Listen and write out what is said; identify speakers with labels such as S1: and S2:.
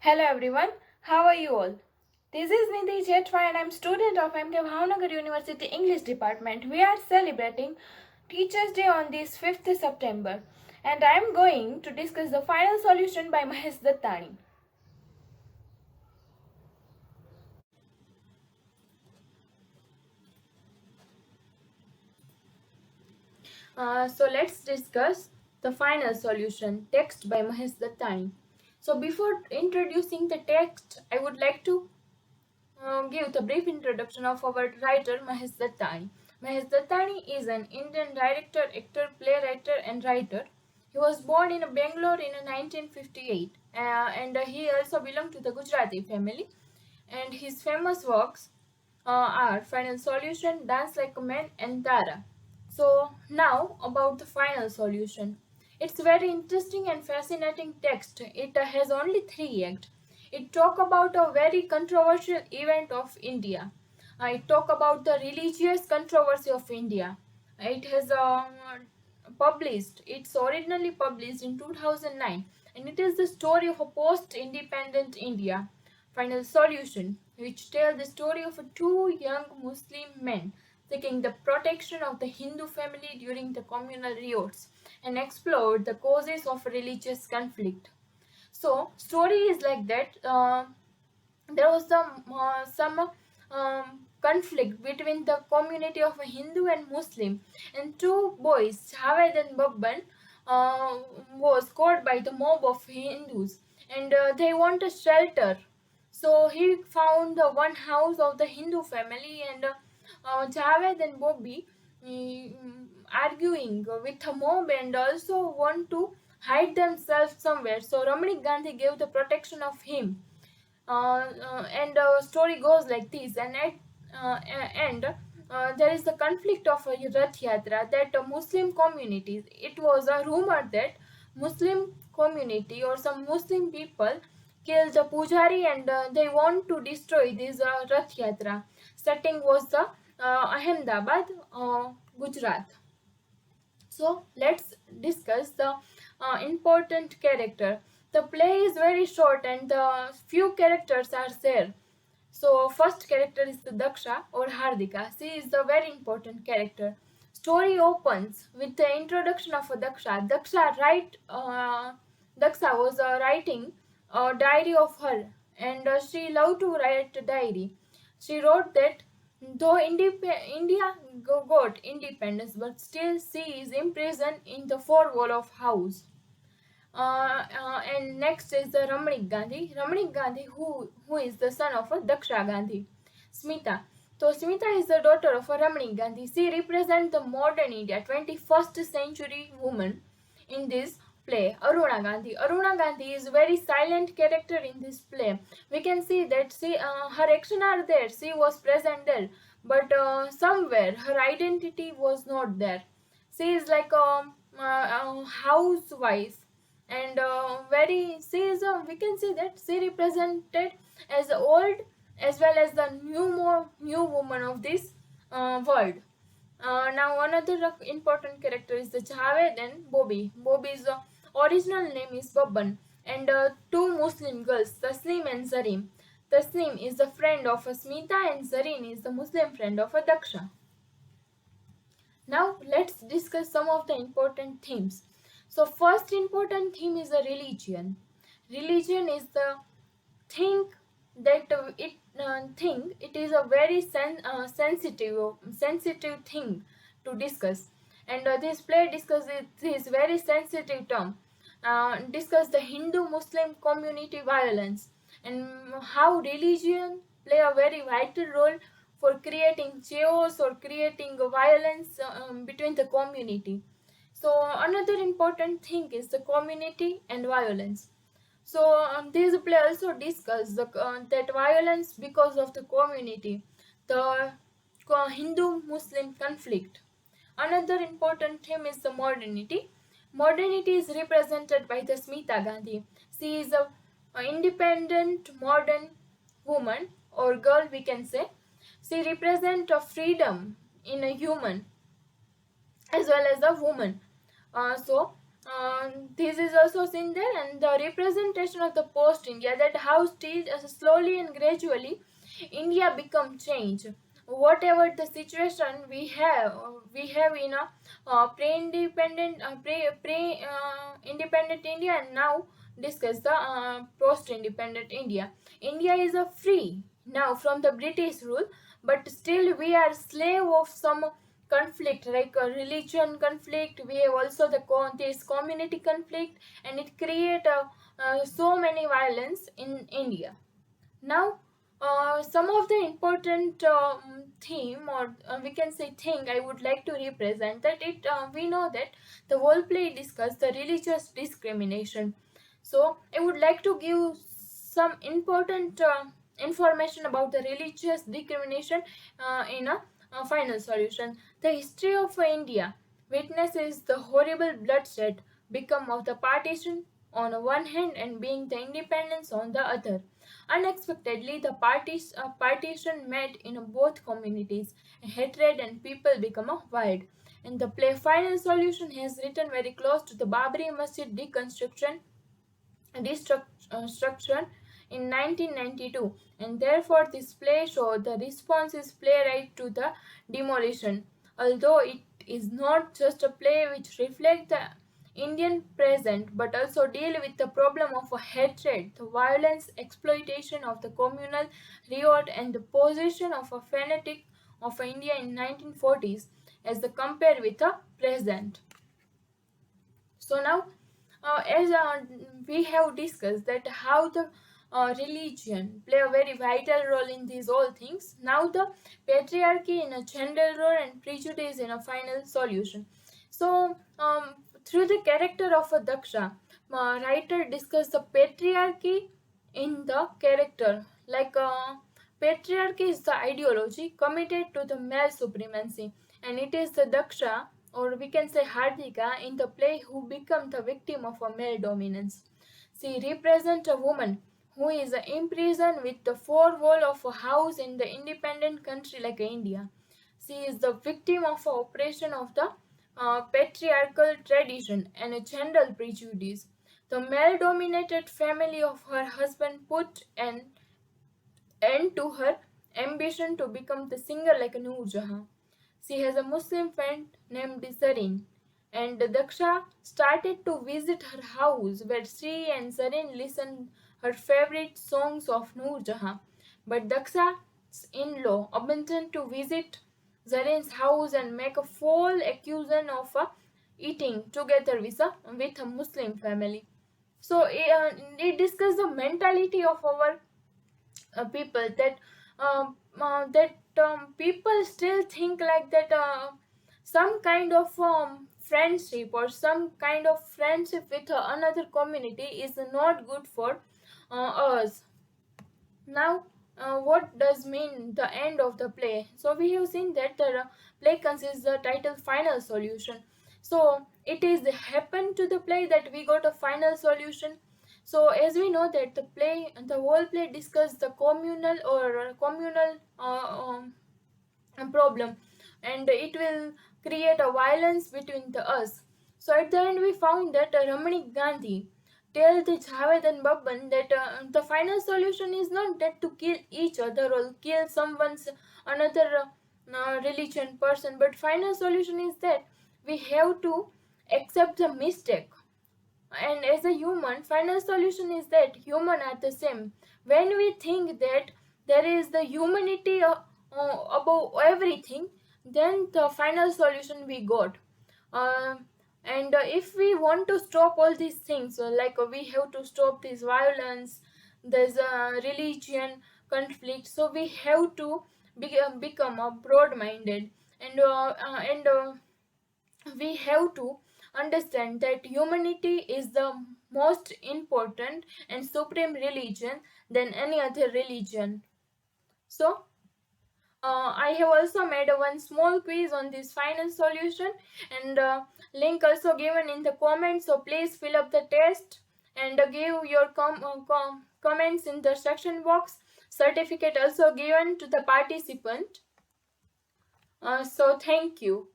S1: Hello everyone, how are you all? This is Nidhi Jetwa and I am student of MK Bhavnagar University English Department. We are celebrating Teachers Day on this 5th September and I am going to discuss the final solution by Mahesh Dattani. So let's discuss the final solution, text by Mahesh Dattani. So before introducing the text, I would like to give the brief introduction of our writer Mahesh Dattani. Mahesh Dattani is an Indian director, actor, playwright, and writer. He was born in Bangalore in 1958 and he also belonged to the Gujarati family. And his famous works are Final Solution, Dance Like a Man, and Tara. So now about the final solution. It's very interesting and fascinating text. It has only 3 acts. It talk about a very controversial event of India. It talk about the religious controversy of India. It has published. It's originally published in 2009, and it is the story of a post-independent India. Final Solution, which tells the story of two young Muslim men seeking the protection of the Hindu family during the communal riots and explored the causes of religious conflict. So, story is like that. There was some conflict between the community of a Hindu and Muslim, and two boys, Javed and Babban, was caught by the mob of Hindus, and they want a shelter. So he found the one house of the Hindu family, and Javed and Bobby arguing with the mob and also want to hide themselves somewhere. So Ramanik Gandhi gave the protection of him. And the story goes like this, and at end there is the conflict of a Rath Yatra that Muslim communities, it was a rumor that Muslim community or some Muslim people killed the Pujari and they want to destroy this Rath Yatra. Setting was the Ahmedabad, Gujarat. So let's discuss the important character. The play is very short and the few characters are there. So first character is the Daksha or Hardika. She is the very important character. Story opens with the introduction of a Daksha. Daksha was writing a diary of her, and she loved to write a diary. She wrote that though India got independence, but still she is imprisoned in the four wall of house. And next is the Ramanik Gandhi. Ramanik Gandhi, who is the son of a Daksha Gandhi. Smita. So Smita is the daughter of a Ramanik Gandhi. She represents the modern India, 21st century woman in this play. Aruna Gandhi. Aruna Gandhi is a very silent character in this play. We can see that her actions are there. She was present there, but somewhere her identity was not there. She is like a housewife, and very she is we can see that she represented as the old as well as the new woman of this world. Now another important character is the Javed and Bobby. Bobby's original name is Babban, and two Muslim girls, Tasneem and Zarim. Tasneem is the friend of Smita and Zareen is the Muslim friend of Daksha. Now let's discuss some of the important themes. So first important theme is a religion. Religion is the thing that it is a very sensitive thing to discuss, and this play discusses this very sensitive term. Discuss the Hindu-Muslim community violence and how religion play a very vital role for creating chaos or creating violence between the community. So another important thing is the community and violence. So this play also discuss that violence because of the community, the Hindu-Muslim conflict. Another important theme is the modernity. Modernity is represented by the Smita Gandhi. She is a independent modern woman or girl, we can say. She represents a freedom in a human as well as a woman. So This is also seen there, and the representation of the post India, that how still slowly and gradually India become change. Whatever the situation we have in a pre-independent India, and now discuss the post-independent India. India is a free now from the British rule, but still we are slave of some conflict, like a religion conflict. We have also this community conflict, and it create so many violence in India. Now, some of the important theme, or we can say thing, I would like to represent that it. We know that the whole play discuss the religious discrimination. So I would like to give some important information about the religious discrimination in a final solution. The history of India witnesses the horrible bloodshed become of the partition on one hand and being the independence on the other. Unexpectedly, the partition met in both communities. Hatred and people become a wild. And the play final solution has written very close to the Babri Masjid destruction in 1992, and therefore this play showed the response is playwright to the demolition. Although it is not just a play which reflects the Indian present but also deal with the problem of a hatred, the violence, exploitation of the communal riot, and the position of a fanatic of India in 1940s as the compare with the present. So now, as we have discussed that how the religion play a very vital role in these all things. Now the patriarchy in a general role and prejudice in a final solution. So through the character of a Daksha, writer discuss the patriarchy in the character. Like patriarchy is the ideology committed to the male supremacy, and it is the Daksha, or we can say Hardika, in the play who become the victim of a male dominance. She represents a woman who is imprisoned with the four wall of a house in the independent country like India. She is the victim of an oppression of the patriarchal tradition and a general prejudice. The male dominated family of her husband put an end to her ambition to become the singer like Noor Jahan. She has a Muslim friend named Zareen, and Daksha started to visit her house where she and Zareen listened her favorite songs of Noor Jahan. But Daksha's in-law abandoned to visit Zareen's house and make a false accusation of eating together with a Muslim family. So it discusses the mentality of our people, that people still think like that some kind of friendship or some kind of friendship with another community is not good for us. Now, what does mean the end of the play? So we have seen that the play consists the title final solution. So it is happened to the play that we got a final solution. So as we know that the whole play discuss the communal problem, and it will create a violence between the us. So at the end we found that Ramani Gandhi tell the Javed and Babban that the final solution is not that to kill each other or kill someone's another religion person, but final solution is that we have to accept the mistake. And as a human, final solution is that human are the same. When we think that there is the humanity above everything, then the final solution we got. uh, and if we want to stop all these things, we have to stop this violence, there's a religion conflict, so we have to become a broad minded, and we have to understand that humanity is the most important and supreme religion than any other religion. So I have also made one small quiz on this final solution, and link also given in the comments, so please fill up the test and give your comments in the section box. Certificate also given to the participant. So thank you.